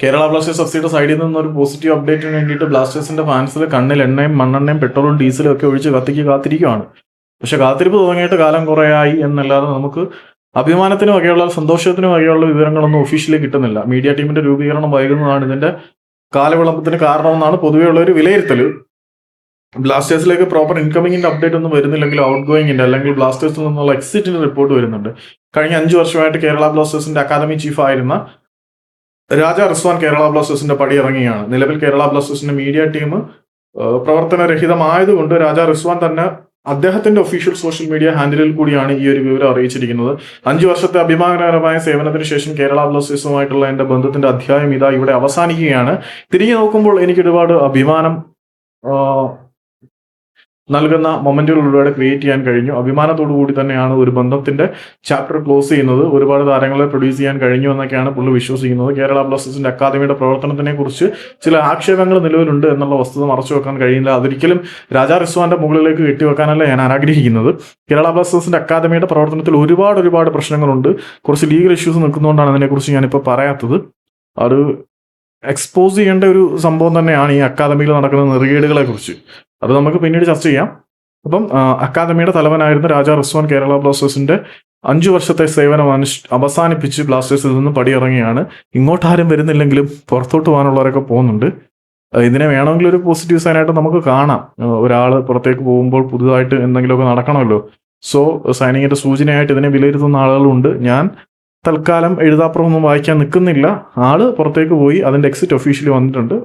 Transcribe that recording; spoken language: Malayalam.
കേരള ബ്ലാസ്റ്റേഴ്സ് എഫ് സിയുടെ സൈഡിൽ നിന്നൊരു പോസിറ്റീവ് അപ്ഡേറ്റിന് വേണ്ടിയിട്ട് ബ്ലാസ്റ്റേഴ്സിന്റെ ഫാൻസിൽ കണ്ണിൽ എണ്ണയും മണ്ണെണ്ണയും പെട്രോളും ഡീസലും ഒക്കെ ഒഴിച്ച് കാത്തിരിക്കുകയാണ്. പക്ഷെ കാത്തിരിപ്പ് തുടങ്ങിയിട്ട് കാലം കുറേയായി എന്നല്ലാതെ നമുക്ക് അഭിമാനത്തിനും വകയുള്ള സന്തോഷത്തിനും വകയുള്ള വിവരങ്ങളൊന്നും ഒഫീഷ്യലി കിട്ടുന്നില്ല. മീഡിയ ടീമിന്റെ രൂപീകരണം വൈകുന്നതാണ് ഇതിന്റെ കാലവിളംബത്തിന് കാരണമെന്നാണ് പൊതുവെയുള്ള ഒരു വിലയിരുത്തൽ. ബ്ലാസ്റ്റേഴ്സിലേക്ക് പ്രോപ്പർ ഇൻകമിങ്ങിന്റെ അപ്ഡേറ്റ് ഒന്നും വരുന്നില്ലെങ്കിൽ ഔട്ട് ഗോയിങ്ങിന്റെ അല്ലെങ്കിൽ ബ്ലാസ്റ്റേഴ്സിൽ നിന്നുള്ള എക്സിറ്റിന്റെ റിപ്പോർട്ട് വരുന്നുണ്ട്. കഴിഞ്ഞ 5 വർഷമായിട്ട് കേരള ബ്ലാസ്റ്റേഴ്സിന്റെ അക്കാദമി ചീഫ് ആയിരുന്ന രാജ റിസ്വാൻ കേരള ബ്ലാസ്റ്റേഴ്സിന്റെ പടിയിറങ്ങിയാണ്. നിലവിൽ കേരള ബ്ലാസ്റ്റേഴ്സിന്റെ മീഡിയ ടീം പ്രവർത്തനരഹിതമായതുകൊണ്ട് രാജ റിസ്വാൻ തന്നെ അദ്ദേഹത്തിന്റെ ഒഫീഷ്യൽ സോഷ്യൽ മീഡിയ ഹാൻഡിലിൽ കൂടിയാണ് ഈ ഒരു വിവരം അറിയിച്ചിരിക്കുന്നത്. 5 വർഷത്തെ അഭിമാനകരമായ സേവനത്തിന് ശേഷം കേരള ബ്ലാസ്റ്റേഴ്സുമായിട്ടുള്ള എന്റെ ബന്ധത്തിന്റെ അധ്യായം ഇതാ ഇവിടെ അവസാനിക്കുകയാണ്. തിരികെ നോക്കുമ്പോൾ എനിക്ക് ഒരുപാട് അഭിമാനം നൽകുന്ന മൊമെന്റുകളിലൂടെ ക്രിയേറ്റ് ചെയ്യാൻ കഴിഞ്ഞു. അഭിമാനത്തോടു കൂടി തന്നെയാണ് ഒരു ബന്ധത്തിന്റെ ചാപ്റ്റർ ക്ലോസ് ചെയ്യുന്നത്. ഒരുപാട് താരങ്ങളെ പ്രൊഡ്യൂസ് ചെയ്യാൻ കഴിഞ്ഞു എന്നൊക്കെയാണ് പുള്ളി വിശ്വസിക്കുന്നത്. കേരള ബ്ലാസ്റ്റേഴ്സിന്റെ അക്കാദമിയുടെ പ്രവർത്തനത്തിനെ കുറിച്ച് ചില ആക്ഷേപങ്ങൾ നിലവിലുണ്ട് എന്നുള്ള വസ്തുത മറച്ചു വെക്കാൻ കഴിയില്ല. അതൊരിക്കലും രാജാ റിസ്വാന്റെ മുകളിലേക്ക് കെട്ടിവെക്കാനല്ല ഞാൻ ആഗ്രഹിക്കുന്നത്. കേരള ബ്ലാസ്റ്റേഴ്സിന്റെ അക്കാദമിയുടെ പ്രവർത്തനത്തിൽ ഒരുപാട് പ്രശ്നങ്ങളുണ്ട്. കുറച്ച് ലീഗൽ ഇഷ്യൂസ് നിൽക്കുന്നതുകൊണ്ടാണ് അതിനെക്കുറിച്ച് ഞാനിപ്പോൾ പറയാത്തത്. അത് എക്സ്പോസ് ചെയ്യേണ്ട ഒരു സംഭവം തന്നെയാണ് ഈ അക്കാദമിയിൽ നടക്കുന്ന നെറുകേടുകളെ കുറിച്ച്. അത് നമുക്ക് പിന്നീട് ചർച്ച ചെയ്യാം. അപ്പം അക്കാദമിയുടെ തലവനായിരുന്ന രാജാ റിസ്വാൻ കേരള ബ്ലാസ്റ്റേഴ്സിന്റെ 5 വർഷത്തെ സേവനം അവസാനിപ്പിച്ച് ബ്ലാസ്റ്റേഴ്സിൽ നിന്ന് പടിയിറങ്ങിയാണ്. ഇങ്ങോട്ടാരും വരുന്നില്ലെങ്കിലും പുറത്തോട്ട് പോകാനുള്ളവരൊക്കെ പോകുന്നുണ്ട്. ഇതിനെ വേണമെങ്കിൽ ഒരു പോസിറ്റീവ് സൈനായിട്ട് നമുക്ക് കാണാം. ഒരാൾ പുറത്തേക്ക് പോകുമ്പോൾ പുതുതായിട്ട് എന്തെങ്കിലുമൊക്കെ നടക്കണമല്ലോ. സോ സൈനിങ്ങിന്റെ സൂചനയായിട്ട് ഇതിനെ വിലയിരുത്തുന്ന ആളുകളുണ്ട്. ഞാൻ തൽക്കാലം എഴുതാപ്പുറമൊന്നും വായിക്കാൻ നിൽക്കുന്നില്ല. ആള് പുറത്തേക്ക് പോയി, അതിന്റെ എക്സിറ്റ് ഒഫീഷ്യലി വന്നിട്ടുണ്ട്.